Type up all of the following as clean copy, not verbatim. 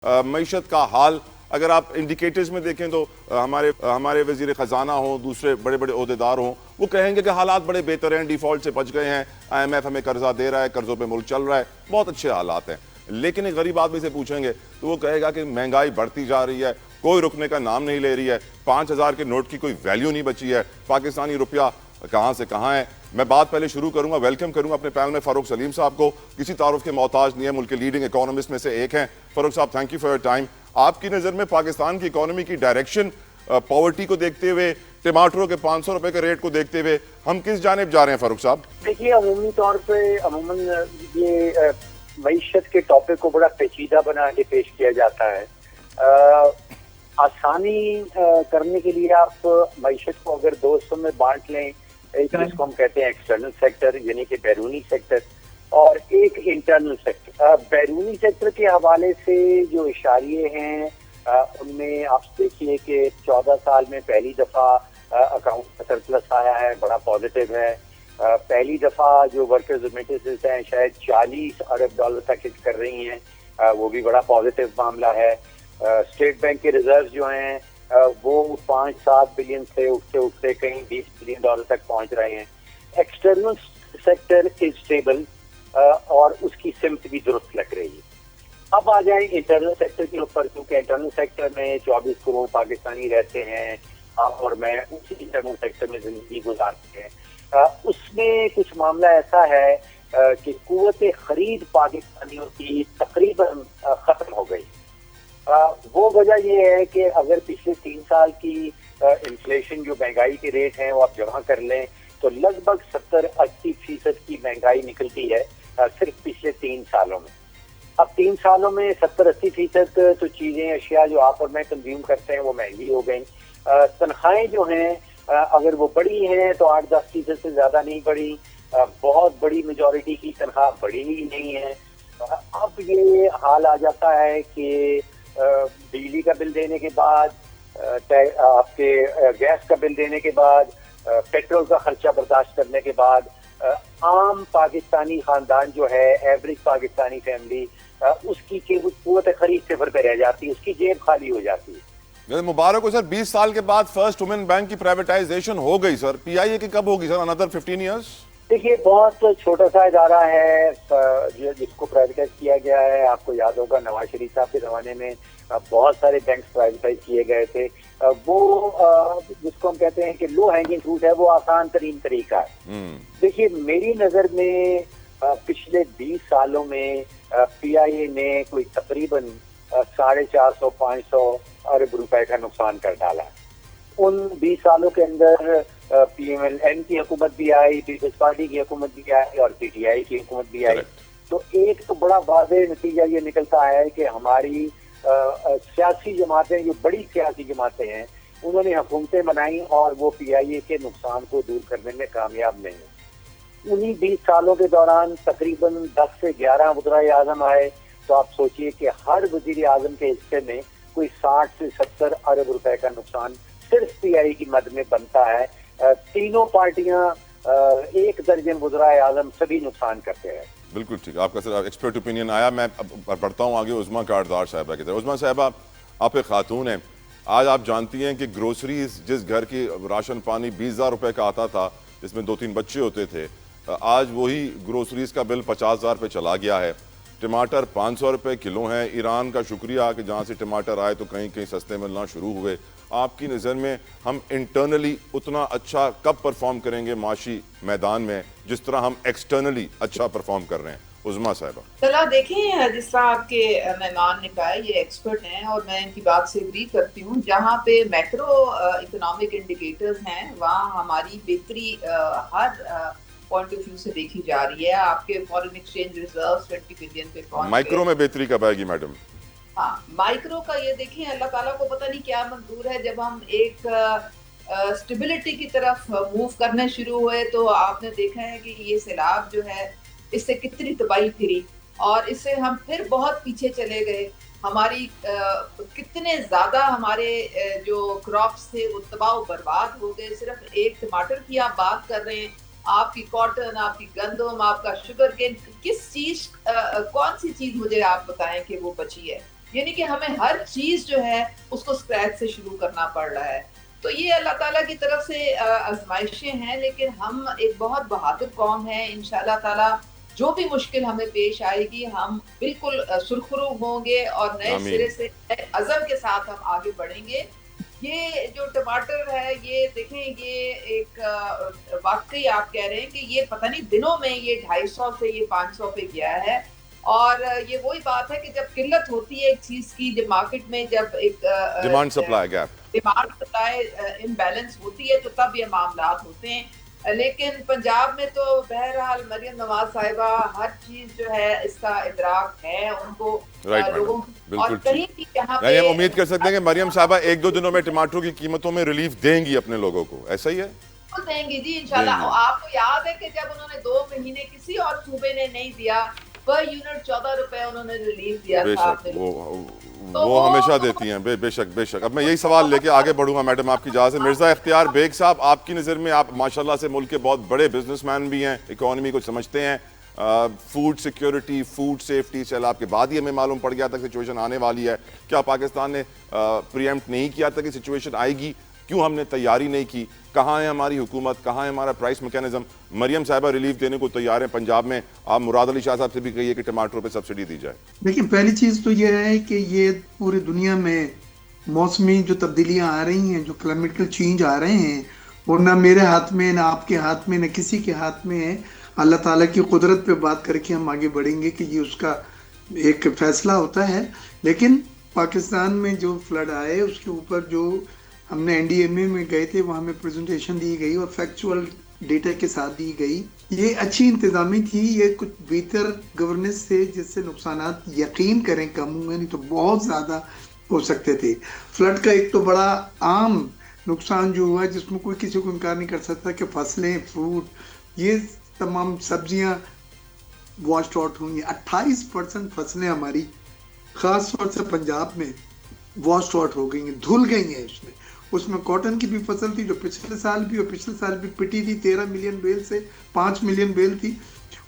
मईशत का हाल अगर आप इंडिकेटर्स में देखें तो हमारे वजीर ख़जाना हों, दूसरे बड़े बड़े ओहदेदार हों, वो कहेंगे कि हालात बड़े बेहतर हैं, डिफ़ॉल्ट से बच गए हैं, IMF हमें कर्जा दे रहा है, कर्ज़ों पे मुल्क चल रहा है, बहुत अच्छे हालात हैं। लेकिन एक गरीब आदमी से पूछेंगे तो वो कहेगा कि महंगाई बढ़ती जा रही है, कोई रुकने का नाम नहीं ले रही है, 5,000 के नोट की कोई वैल्यू नहीं बची है, पाकिस्तानी रुपया कहाँ से कहाँ है। मैं बात पहले शुरू करूंगा, वेलकम करूंगा अपने पैनल में फ़ारूक सलीम साहब को, किसी तारुफ के मोहताज नहीं है, मुल्क के लीडिंग इकोनॉमिस्ट में से एक हैं। फ़ारूक साहब, thank you for your time. आपकी नज़र में पाकिस्तान की इकोनॉमी की डायरेक्शन, पॉवर्टी को देखते हुए, टमाटरों के 500 रुपए के रेट को देखते हुए, हम किस जानिब जा रहे हैं फ़ारूक साहब? देखिए, अमूमी तौर पे अमूमन ये मईशत के टॉपिक को बड़ा पेचीदा बना के पेश किया जाता है। आसानी करने के लिए आप मईशत को अगर दो हिस्सों में बांट लें, एक जिसको हम कहते हैं एक्सटर्नल सेक्टर यानी कि बैरूनी सेक्टर, और एक इंटरनल सेक्टर। बैरूनी सेक्टर के हवाले से जो इशारे हैं उनमें आप देखिए कि 14 साल में पहली दफा अकाउंट का सरप्लस आया है, बड़ा पॉजिटिव है। पहली दफा जो वर्कर्स रेमिटेंसेस हैं शायद 40 अरब डॉलर तक हिट कर रही हैं, वो भी बड़ा पॉजिटिव मामला है। स्टेट बैंक के रिजर्व जो हैं वो 5-7 बिलियन से उठते उठते कहीं 20 बिलियन डॉलर तक पहुंच रहे हैं। एक्सटर्नल सेक्टर इज स्टेबल और उसकी सिमत भी दुरुस्त लग रही है। अब आ जाए इंटरनल सेक्टर के ऊपर, क्योंकि इंटरनल सेक्टर में 24 करोड़ पाकिस्तानी रहते हैं, आप और मैं उसी इंटरनल सेक्टर में जिंदगी गुजारते हैं। उसमें कुछ मामला ऐसा है कि कुव्वत खरीद पाकिस्तानियों की तकरीबन खत्म हो गई। वो वजह ये है कि अगर पिछले 3 साल की इन्फ्लेशन जो महंगाई के रेट हैं वो आप जमा कर लें तो लगभग 70-80% की महंगाई निकलती है सिर्फ पिछले 3 सालों में। अब 3 सालों में 70-80% तो चीजें अशिया जो आप और मैं कंज्यूम करते हैं वो महंगी हो गई। तनख्वाहें जो हैं अगर वो बढ़ी हैं तो 8-10% से ज्यादा नहीं बढ़ी। बहुत बड़ी मेजॉरिटी की तनख्वाह बढ़ी ही नहीं है। अब ये हाल आ जाता है कि बिजली का बिल देने के बाद, आपके गैस का बिल देने के बाद, पेट्रोल का खर्चा बर्दाश्त करने के बाद आम पाकिस्तानी खानदान जो है, एवरेज पाकिस्तानी फैमिली, उसकी कुव्वत खरीद सिफर पे रह जाती है, उसकी जेब खाली हो जाती है। मुबारक हो सर, 20 साल के बाद फर्स्ट वुमेन बैंक की प्राइवेटाइजेशन हो गई सर। PIA की कब होगी सर? Another 15 years? देखिए, बहुत छोटा सा इदारा है जिसको प्राइवेटाइज किया गया है। आपको याद होगा नवाज शरीफ साहब के जमाने में बहुत सारे बैंक प्राइवेटाइज किए गए थे। वो जिसको हम कहते हैं कि लो हैंगिंग फ्रूट है, वो आसान तरीन तरीका है। देखिए, मेरी नजर में पिछले 20 सालों में PIA ने कोई तकरीबन 450-500 अरब रुपए का नुकसान कर डाला है। उन 20 सालों के अंदर PMLN की हुकूमत भी आई, पीपल्स पार्टी की हुकूमत भी आई और PTI की हुकूमत भी आई। तो एक तो बड़ा वाज़ेह नतीजा ये निकलता है कि हमारी सियासी जमातें, जो बड़ी सियासी जमातें हैं, उन्होंने हुकूमतें बनाई और वो PIA के नुकसान को दूर करने में कामयाब नहीं है। उन्हीं 20 सालों के दौरान तकरीबन 10 से 11 वज़ीर आज़म आए। तो आप सोचिए कि हर वज़ीर आज़म के हिस्से में कोई 60 से 70 अरब रुपए का नुकसान सिर्फ PIA की मद में बनता है। तीनों पार्टियां, 1 दर्जन वज़ीर आज़म सभी नुकसान करते हैं। बिल्कुल ठीक, आपका सर एक्सपर्ट ओपिनियन आया। मैं बढ़ता हूँ आगे उज़मा कारदार साहबा की तरफ। उज़मा साहबा, आप एक खातून हैं, आज आप जानती हैं कि ग्रोसरीज, जिस घर की राशन पानी 20,000 रुपये का आता था, जिसमें 2-3 बच्चे होते थे, आज वही ग्रोसरीज का बिल 50,000 पे चला गया है। टमाटर 500 रुपये किलो हैं। ईरान का शुक्रिया कि जहाँ से टमाटर आए तो कहीं कहीं सस्ते मिलना शुरू हुए। आपकी नज़र में हम इंटरनली उतना अच्छा कब परफॉर्म करेंगे माशी मैदान में जिस तरह हम एक्सटर्नली अच्छा परफॉर्म कर रहे हैं? उज़मा साहिबा, चला देखें, जिस तरह आपके मेहमान ने कहा, ये एक्सपर्ट हैं और मैं इनकी बात से एग्री करती हूँ। जहाँ पे मैक्रो इकोनॉमिक इंडिकेटर्स हैं वहाँ हमारी बेहतरी हर पॉइंट ऑफ व्यू से देखी जा रही है। आपके फॉरेन एक्सचेंज रिजर्व्स 20 बिलियन पे पहुंच गए। माइक्रो में बेहतरी कब आएगी मैडम? हाँ, माइक्रो का ये देखें, अल्लाह ताला को पता नहीं क्या मंजूर है। जब हम एक स्टेबिलिटी की तरफ मूव करने शुरू हुए तो आपने देखा है कि ये सैलाब जो है, इससे कितनी तबाही फिरी और इससे हम फिर बहुत पीछे चले गए। हमारी कितने ज्यादा हमारे जो क्रॉप्स थे वो तबाह बर्बाद हो गए। सिर्फ एक टमाटर की आप बात कर रहे हैं, आपकी कॉटन, आपकी गंदम, आपका शुगर केन, किस चीज कौन सी चीज मुझे आप बताएं कि वो बची है? یعنی کہ ہمیں ہر چیز جو ہے اس کو اسکریچ سے شروع کرنا پڑ رہا ہے. تو یہ اللہ تعالیٰ کی طرف سے آزمائشیں ہیں، لیکن ہم ایک بہت بہادر قوم ہیں. انشاءاللہ تعالیٰ جو بھی مشکل ہمیں پیش آئے گی ہم بالکل سرخرو ہوں گے اور نئے سرے سے عزم کے ساتھ ہم آگے بڑھیں گے. یہ جو ٹماٹر ہے یہ دیکھیں یہ ایک واقعی آپ کہہ رہے ہیں کہ یہ پتہ نہیں دنوں میں یہ 250 سے یہ 500 پہ گیا ہے. اور یہ وہی بات ہے کہ جب قلت ہوتی ہے ایک چیز کی، جب مارکیٹ میں جب ایک demand supply gap, demand supply imbalance ہوتی ہے تو تب یہ معاملات ہوتے ہیں. لیکن پنجاب میں تو بہرحال مریم نواز صاحبہ ہر چیز جو ہے اس کا ادراک ہے ان کو لوگوں اور کہیں بھی یہاں پہ ہم امید کر سکتے ہیں کہ مریم صاحبہ ایک دو دنوں میں ٹماٹروں کی قیمتوں میں ریلیف دیں گی اپنے لوگوں کو، ایسا ہی ہے؟ دیں گی جی انشاءاللہ. آپ کو یاد ہے کہ جب انہوں نے 2 مہینے کسی اور صوبے نے نہیں دیا، پر یونٹ 14 روپے انہوں نے ریلیف دیا تھا. وہ ہمیشہ دیتی ہیں، بے شک بے شک. اب میں یہی سوال لے کے آگے بڑھوں گا میڈم آپ کی اجازت سے. مرزا اختیار بیگ صاحب، آپ کی نظر میں آپ ماشاءاللہ سے ملک کے بہت بڑے بزنس مین بھی ہیں، اکانومی کو سمجھتے ہیں، فوڈ سیکیورٹی، فوڈ سیفٹی سے آپ کے بعد ہی ہمیں معلوم پڑ گیا تھا کہ سچویشن آنے والی ہے. کیا پاکستان نے پریمپٹ نہیں کیا تھا کہ سچویشن آئے گی؟ کیوں ہم نے تیاری نہیں کی؟ کہاں ہے ہماری حکومت؟ کہاں ہے ہمارا پرائس میکینزم؟ مریم صاحبہ ریلیف دینے کو تیار ہیں پنجاب میں. آپ مراد علی شاہ صاحب سے بھی کہیے کہ ٹماٹروں پہ سبسڈی دی جائے. دیکھیں پہلی چیز تو یہ ہے کہ یہ پوری دنیا میں موسمی جو تبدیلیاں آ رہی ہیں، جو کلائمیٹیکل چینج آ رہے ہیں، وہ نہ میرے ہاتھ میں، نہ آپ کے ہاتھ میں، نہ کسی کے ہاتھ میں ہے. اللہ تعالیٰ کی قدرت پہ بات کر کے ہم آگے بڑھیں گے کہ یہ اس کا ایک فیصلہ ہوتا ہے. لیکن پاکستان میں جو فلڈ آئے اس کے اوپر جو ہم نے NDMA میں گئے تھے وہاں ہمیں پریزنٹیشن دی گئی اور فیکچول ڈیٹا کے ساتھ دی گئی. یہ اچھی انتظامی تھی، یہ کچھ بہتر گورننس سے جس سے نقصانات یقین کریں کم ہوئے، نہیں تو بہت زیادہ ہو سکتے تھے. فلڈ کا ایک تو بڑا عام نقصان جو ہوا ہے جس میں کوئی کسی کو انکار نہیں کر سکتا کہ فصلیں، فروٹ، یہ تمام سبزیاں واشڈ آؤٹ ہوئی ہیں. 28% فصلیں ہماری خاص طور سے پنجاب میں واشڈ آؤٹ ہو گئی ہیں، دھل گئی ہیں. اس میں کاٹن کی بھی فصل تھی جو پچھلے سال بھی اور پچھلے سال بھی پٹی تھی، 13 ملین بیل سے 5 ملین بیل تھی.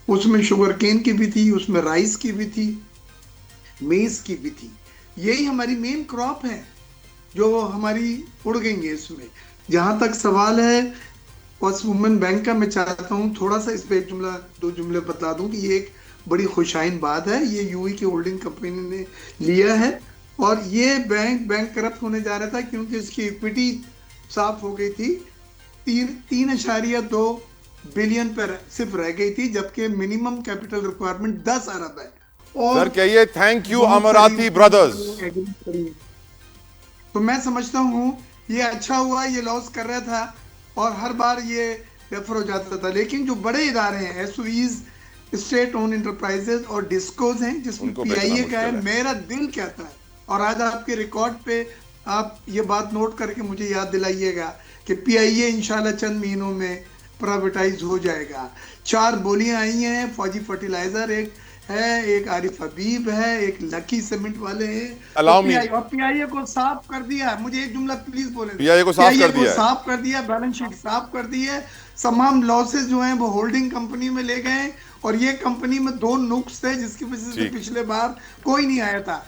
اس میں شوگر کین کی بھی تھی، اس میں رائس کی بھی تھی، میز کی بھی تھی. یہی ہماری مین کراپ ہے جو ہماری اڑ گئی ہیں. اس میں جہاں تک سوال ہے پوسٹ وومن بینک کا، میں چاہتا ہوں تھوڑا سا اس پہ ایک جملہ 2 جملے بتلا دوں کہ یہ ایک بڑی خوشائن بات ہے. یہ UAE کی ہولڈنگ کمپنی نے لیا ہے اور یہ بینک کرپٹ ہونے جا رہا تھا کیونکہ اس کی ایکویٹی صاف ہو گئی تھی. 3.2 بلین پر صرف رہ گئی تھی، جبکہ منیمم کیپٹل ریکوائرمنٹ 10 ارب ہے. سر کہیے تھینک یو اماراتی برادرز. تو میں سمجھتا ہوں یہ اچھا ہوا، یہ لاس کر رہا تھا اور ہر بار یہ ریفر ہو جاتا تھا. لیکن جو بڑے ادارے ہیں، SOEs، اسٹیٹ اون انٹرپرائزز اور ڈسکوز ہیں جس میں PIA کا ہے، میرا دل کہتا ہے، اور آج آپ کے ریکارڈ پہ آپ یہ بات نوٹ کر کے مجھے یاد دلائیے گا کہ PIA انشاءاللہ چند مہینوں میں پرائیویٹائز ہو جائے گا. 4 بولیاں آئی ہیں، فوجی فرٹیلائزر ایک ہے، ایک عارف حبیب ہے، ایک لکی سیمنٹ والے ہیں، اور PIA کو صاف کر دیا. مجھے ایک جملہ پلیز بولیں. PIA کو صاف کر دیا، بیلنس شیٹ صاف کر دی ہے. تمام لاسز جو ہیں وہ ہولڈنگ کمپنی میں لے گئے، اور یہ کمپنی میں 2 نقص تھے جس کی وجہ سے پچھلے بار کوئی نہیں آیا تھا.